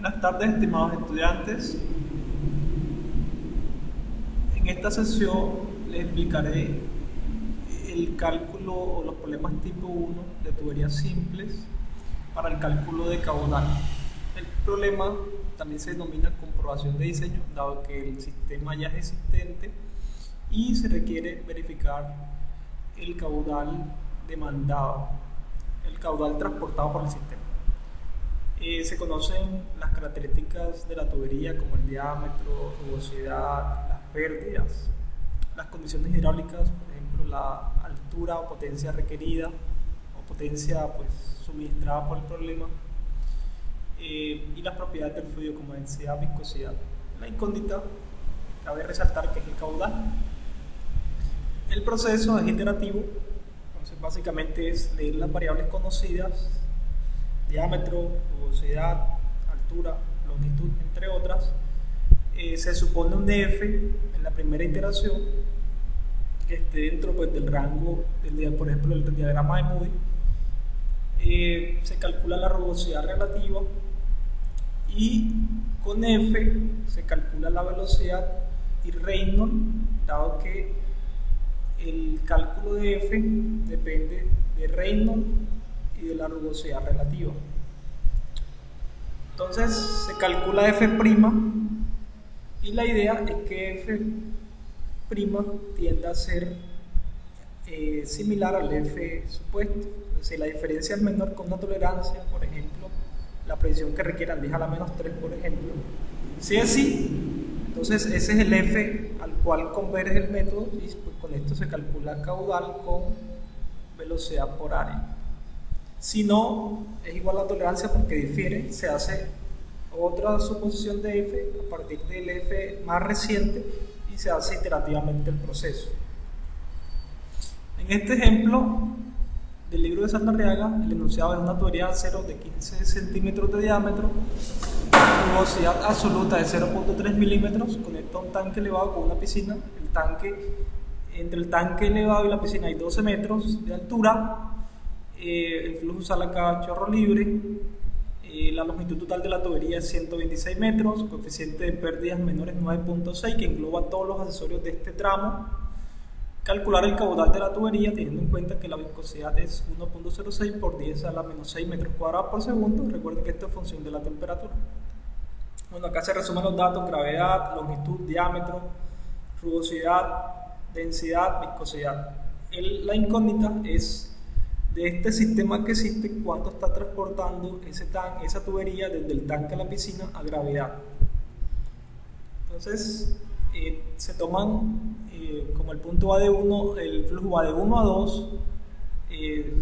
Buenas tardes, estimados estudiantes. En esta sesión les explicaré el cálculo o los problemas tipo 1 de tuberías simples para el cálculo de caudal. El problema también se denomina comprobación de diseño, dado que el sistema ya es existente y se requiere verificar el caudal demandado, el caudal transportado por el sistema. Se conocen las características de la tubería como el diámetro, rugosidad, las pérdidas, las condiciones hidráulicas, por ejemplo la altura o potencia requerida o potencia suministrada por el problema, y las propiedades del fluido como densidad, viscosidad. La incógnita cabe resaltar que es el caudal. El proceso es iterativo, entonces básicamente es leer las variables conocidas, diámetro, rugosidad, altura, longitud, entre otras. Se supone un DF en la primera iteración que esté dentro del rango, por ejemplo, del diagrama de Moody. Se calcula la rugosidad relativa y con F se calcula la velocidad y Reynolds, dado que el cálculo de F depende de Reynolds y de la rugosidad relativa. Entonces se calcula F' y la idea es que F' tienda a ser similar al F supuesto. Si la diferencia es menor con una tolerancia, por ejemplo, la presión que requieran 10 a la menos 3, por ejemplo. Si es así, entonces ese es el F al cual converge el método y con esto se calcula caudal con velocidad por área. Si no es igual a la tolerancia porque difiere, se hace otra suposición de F a partir del F más reciente y se hace iterativamente el proceso. En este ejemplo del libro de Saldarriaga, el enunciado es una tubería de acero de 15 centímetros de diámetro, rugosidad absoluta de 0.3 milímetros, conecta un tanque elevado con una piscina. Entre el tanque elevado y la piscina hay 12 metros de altura. El flujo sale acá a chorro libre. La longitud total de la tubería es 126 metros, coeficiente de pérdidas menores 9.6, que engloba todos los accesorios de este tramo. Calcular el caudal de la tubería teniendo en cuenta que la viscosidad es 1.06 por 10 a la menos 6 metros cuadrados por segundo. Recuerden que esto es función de la temperatura. Bueno, acá se resumen los datos: gravedad, longitud, diámetro, rugosidad, densidad, viscosidad. La incógnita es de este sistema que existe, cuánto está transportando esa tubería desde el tanque a la piscina a gravedad. Entonces se toman como el punto va de 1, el flujo va de 1 a 2,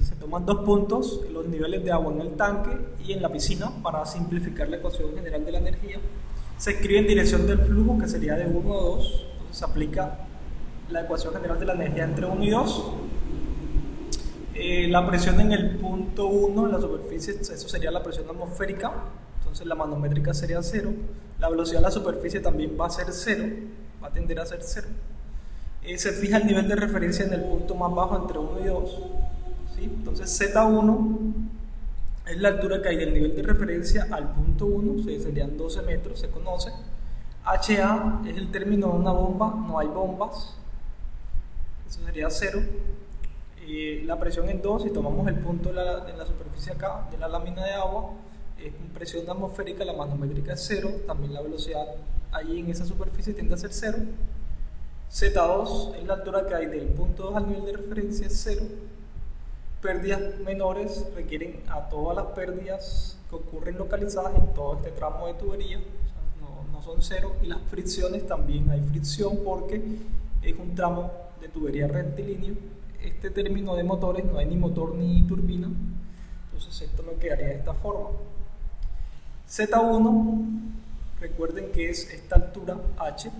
se toman dos puntos, los niveles de agua en el tanque y en la piscina para simplificar la ecuación general de la energía. Se escribe en dirección del flujo, que sería de 1 a 2, entonces se aplica la ecuación general de la energía entre 1 y 2. La presión en el punto 1 en la superficie, eso sería la presión atmosférica, entonces la manométrica sería 0. La velocidad de la superficie también va a ser 0, va a tender a ser 0. Se fija el nivel de referencia en el punto más bajo entre 1 y 2, ¿sí? Entonces Z1 es la altura que hay del nivel de referencia al punto 1, serían 12 metros, se conoce. HA es el término de una bomba, no hay bombas, eso sería 0. La presión en 2, si tomamos el punto de la superficie acá, de la lámina de agua, es presión atmosférica, la manométrica es 0, también la velocidad allí en esa superficie tiende a ser 0. Z2 es la altura que hay del punto 2 al nivel de referencia, es 0. Pérdidas menores requieren a todas las pérdidas que ocurren localizadas en todo este tramo de tubería, o sea, no son 0, y las fricciones también hay fricción porque es un tramo de tubería rectilíneo. Este término de motores, no hay ni motor ni turbina, entonces esto me quedaría de esta forma. Z1, recuerden que es esta altura H,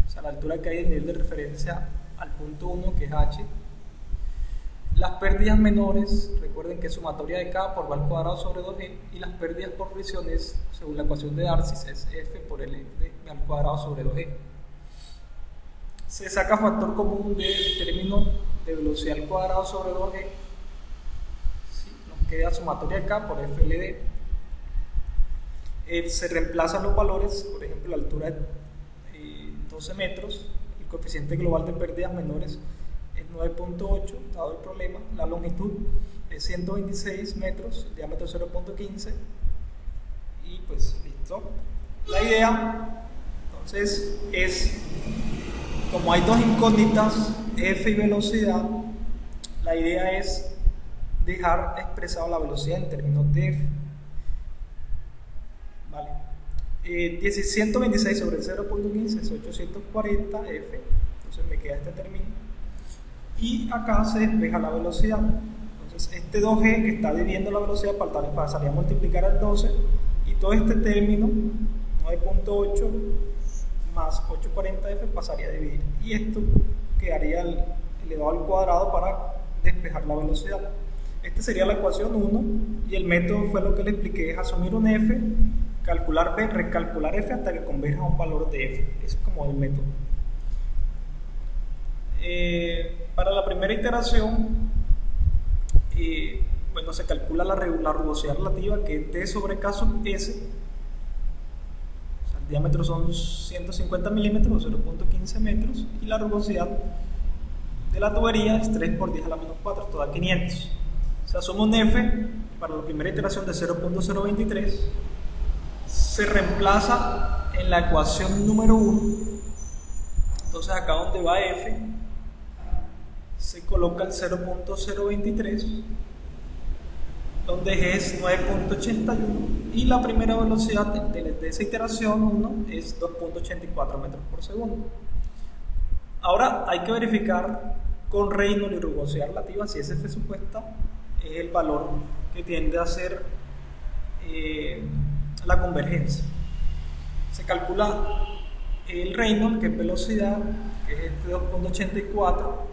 o sea la altura que hay en nivel de referencia al punto 1, que es H. Las pérdidas menores, recuerden que es sumatoria de K por V al cuadrado sobre 2G, y las pérdidas por fricciones, según la ecuación de Darcy, es F por L de V al cuadrado sobre 2G. Se saca factor común del término de velocidad al cuadrado sobre 2G. ¿Sí? Nos queda sumatoria de K por FLD. Se reemplazan los valores, por ejemplo, la altura es 12 metros, el coeficiente global de pérdidas menores es 9.8, dado el problema, la longitud es 126 metros, el diámetro 0.15 y pues listo. La idea entonces es, como hay dos incógnitas, F y velocidad, la idea es dejar expresado la velocidad en términos de F. Vale. 126 sobre el 0.15 es 840 F, entonces me queda este término. Y acá se despeja la velocidad. Entonces este 2G que está dividiendo la velocidad pasaría a multiplicar al 12 y todo este término 9.8 más 840F pasaría a dividir. Y esto quedaría elevado al cuadrado para despejar la velocidad. Esta sería la ecuación 1 y el método fue lo que le expliqué, es asumir un F, calcular B, recalcular F hasta que converja a un valor de F. Ese es como el método. Para la primera iteración, bueno, se calcula la rugosidad relativa, que es D sobre K sub S. O sea, el diámetro son 150 milímetros o 0.15 metros y la rugosidad de la tubería es 3 por 10 a la menos 4, esto da 500. Se asume un F para la primera iteración de 0.023, se reemplaza en la ecuación número 1. Entonces acá donde va F se coloca el 0.023, donde G es 9.81 y la primera velocidad de esa iteración 1 es 2.84 metros por segundo. Ahora hay que verificar con Reynolds y rugosidad relativa si ese F supuesta es el valor que tiende a ser la convergencia. Se calcula el Reynolds, que es velocidad, que es este 2.84,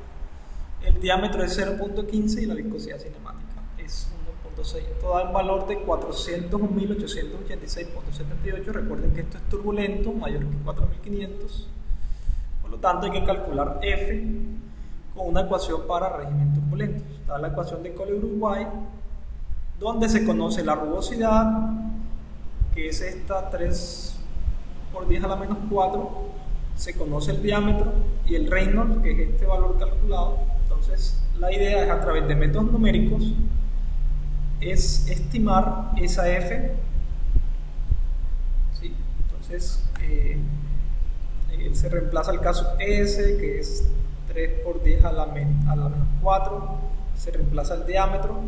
el diámetro es 0.15 y la viscosidad cinemática es 1.6. Esto da un valor de 401.886.78. Recuerden que esto es turbulento, mayor que 4.500. Por lo tanto, hay que calcular F con una ecuación para régimen turbulento. Está la ecuación de Cole-Uruguay, donde se conoce la rugosidad, que es esta 3 por 10 a la menos 4, se conoce el diámetro y el Reynolds, que es este valor calculado. Entonces, la idea es, a través de métodos numéricos, es estimar esa F. ¿Sí? Entonces, se reemplaza el caso S, que es 3 por 10 a la menos 4, se reemplaza el diámetro,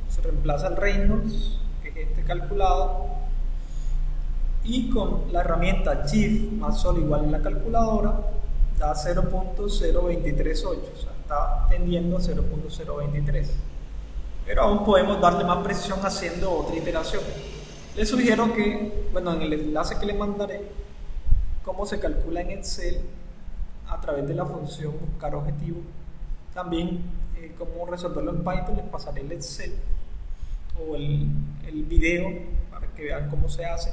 se reemplaza el Reynolds, que es este calculado, y con la herramienta Shift más sol igual en la calculadora da 0.0238, o sea, está tendiendo a 0.023, pero aún podemos darle más precisión haciendo otra iteración. Les sugiero que, bueno, en el enlace que les mandaré, cómo se calcula en Excel a través de la función buscar objetivo, también cómo resolverlo en Python, les pasaré el Excel o el video para que vean cómo se hace.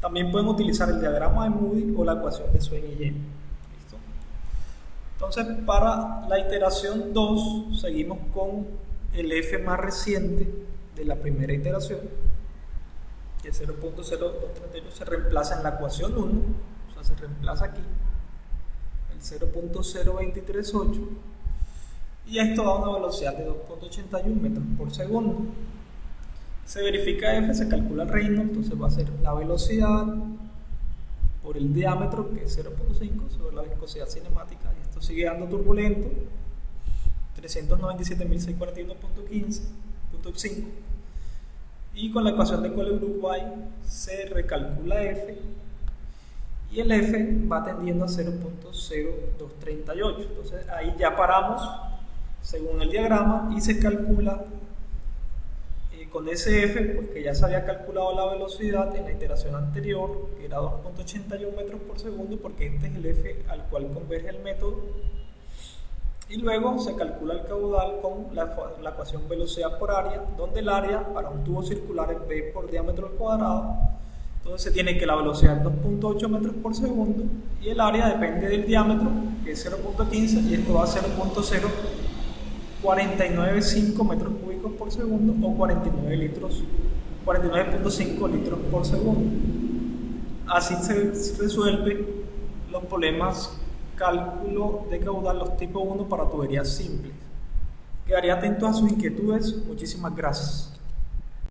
También pueden utilizar el diagrama de Moody o la ecuación de Swain y James. ¿Listo? Entonces, para la iteración 2 seguimos con el F más reciente de la primera iteración, que es 0.0238, se reemplaza en la ecuación 1, o sea, se reemplaza aquí el 0.0238 y esto da una velocidad de 2.81 metros por segundo. Se verifica F, se calcula el Reynolds, entonces va a ser la velocidad por el diámetro, que es 0.5, sobre la viscosidad cinemática, y esto sigue dando turbulento, 397.641.5, y con la ecuación de Cole-Uruguay se recalcula F, y el F va tendiendo a 0.0238, entonces ahí ya paramos según el diagrama y se calcula con ese F, pues que ya se había calculado la velocidad en la iteración anterior, que era 2.81 metros por segundo, porque este es el F al cual converge el método, y luego se calcula el caudal con la ecuación velocidad por área, donde el área para un tubo circular es B por diámetro al cuadrado. Entonces se tiene que la velocidad es 2.8 metros por segundo y el área depende del diámetro, que es 0.15, y esto va a 0.0495 metros cúbicos por segundo o 49 litros 49.5 litros por segundo. Así se resuelve los problemas cálculo de caudal, los tipo 1 para tuberías simples. Quedaría atento a sus inquietudes. Muchísimas gracias.